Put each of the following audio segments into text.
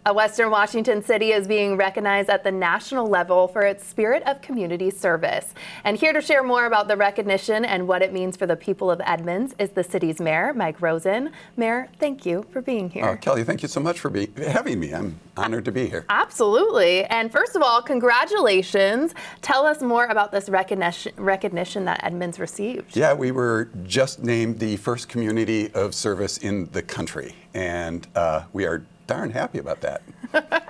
A Western Washington city is being recognized at the national level for its spirit of community service. And here to share more about the recognition and what it means for the people of Edmonds is the city's mayor, Mike Rosen. Mayor, thank you for being here. Kelly, thank you so much for having me. I'm honored to be here. Absolutely. And first of all, congratulations. Tell us more about this recognition that Edmonds received. Yeah, we were just named the first community of service in the country, and we are darn happy about that.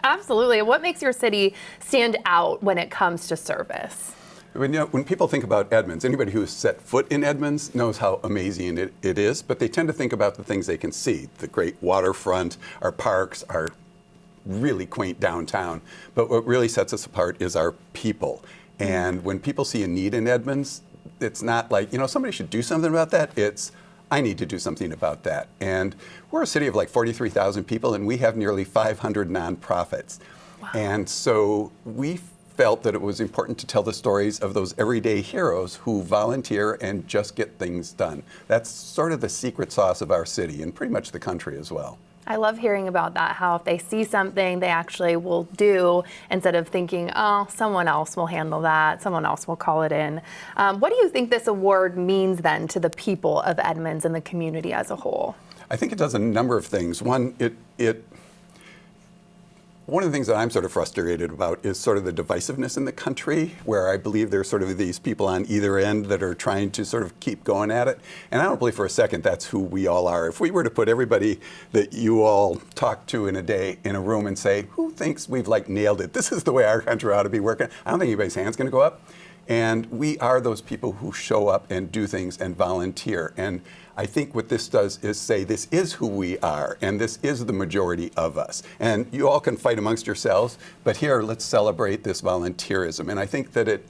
Absolutely. What makes your city stand out when it comes to service? When people think about Edmonds, anybody who has set foot in Edmonds knows how amazing it is, but they tend to think about the things they can see, the great waterfront, our parks, our really quaint downtown. But what really sets us apart is our people. And when people see a need in Edmonds, it's not like, somebody should do something about that. It's, I need to do something about that. And we're a city of like 43,000 people, and we have nearly 500 nonprofits. Wow. And so we felt that it was important to tell the stories of those everyday heroes who volunteer and just get things done. That's sort of the secret sauce of our city and pretty much the country as well. I love hearing about that, how if they see something, they actually will do instead of thinking, oh, someone else will handle that, someone else will call it in. What do you think this award means then to the people of Edmonds and the community as a whole? I think it does a number of things. One of the things that I'm sort of frustrated about is sort of the divisiveness in the country, where I believe there's sort of these people on either end that are trying to sort of keep going at it. And I don't believe for a second that's who we all are. If we were to put everybody that you all talk to in a day in a room and say, who thinks we've like nailed it? This is the way our country ought to be working. I don't think anybody's hand's going to go up. And we are those people who show up and do things and volunteer. And I think what this does is say this is who we are, and this is the majority of us. And you all can fight amongst yourselves, but here, let's celebrate this volunteerism. And I think that it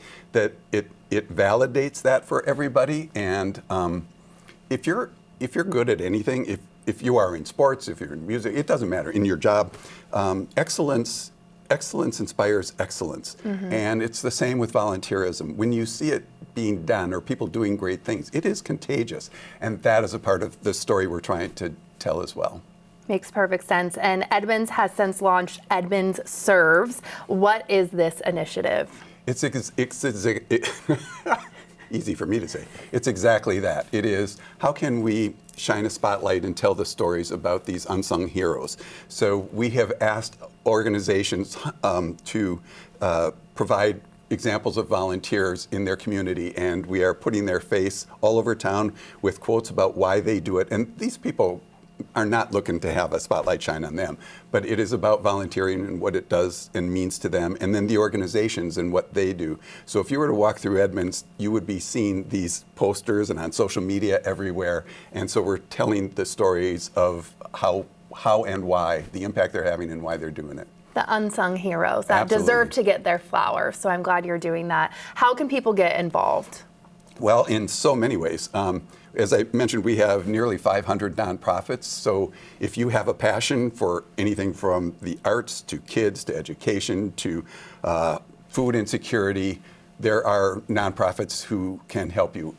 validates that for everybody. And if you're good at anything, if you are in sports, if you're in music, it doesn't matter, in your job, excellence inspires excellence. Mm-hmm. And it's the same with volunteerism. When you see it being done or people doing great things, it is contagious. And that is a part of the story we're trying to tell as well. Makes perfect sense. And Edmonds has since launched Edmonds Serves. What is this initiative? It's easy for me to say. It's exactly that. It is, how can we shine a spotlight and tell the stories about these unsung heroes? So we have asked organizations to provide examples of volunteers in their community, and we are putting their face all over town with quotes about why they do it. And these people are not looking to have a spotlight shine on them, but it is about volunteering and what it does and means to them, and then the organizations and what they do. So if you were to walk through Edmonds, you would be seeing these posters and on social media everywhere. And so we're telling the stories of how and why, the impact they're having and why they're doing it. The unsung heroes that Absolutely deserve to get their flowers. So I'm glad you're doing that. How can people get involved? Well, in so many ways. As I mentioned, we have nearly 500 nonprofits. So if you have a passion for anything from the arts to kids to education to food insecurity, there are nonprofits who can help you.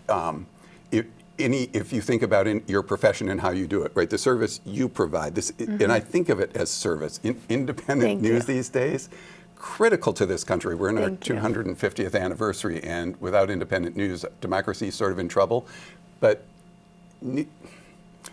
If you think about your profession and how you do it, right? The service you provide, this, mm-hmm. And I think of it as service. Independent news these days, critical to this country. We're in our 250th anniversary, and without independent news, democracy is sort of in trouble. But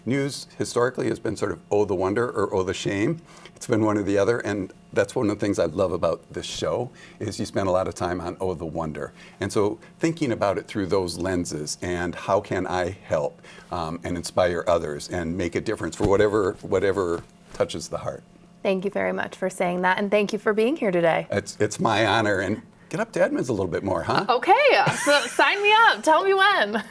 news historically has been sort of oh the wonder or oh the shame. It's been one or the other, and that's one of the things I love about this show is you spend a lot of time on oh the wonder. And so thinking about it through those lenses and how can I help and inspire others and make a difference for whatever touches the heart. Thank you very much for saying that, and thank you for being here today. It's my honor, and get up to Edmonds a little bit more, huh? Okay, so sign me up. Tell me when.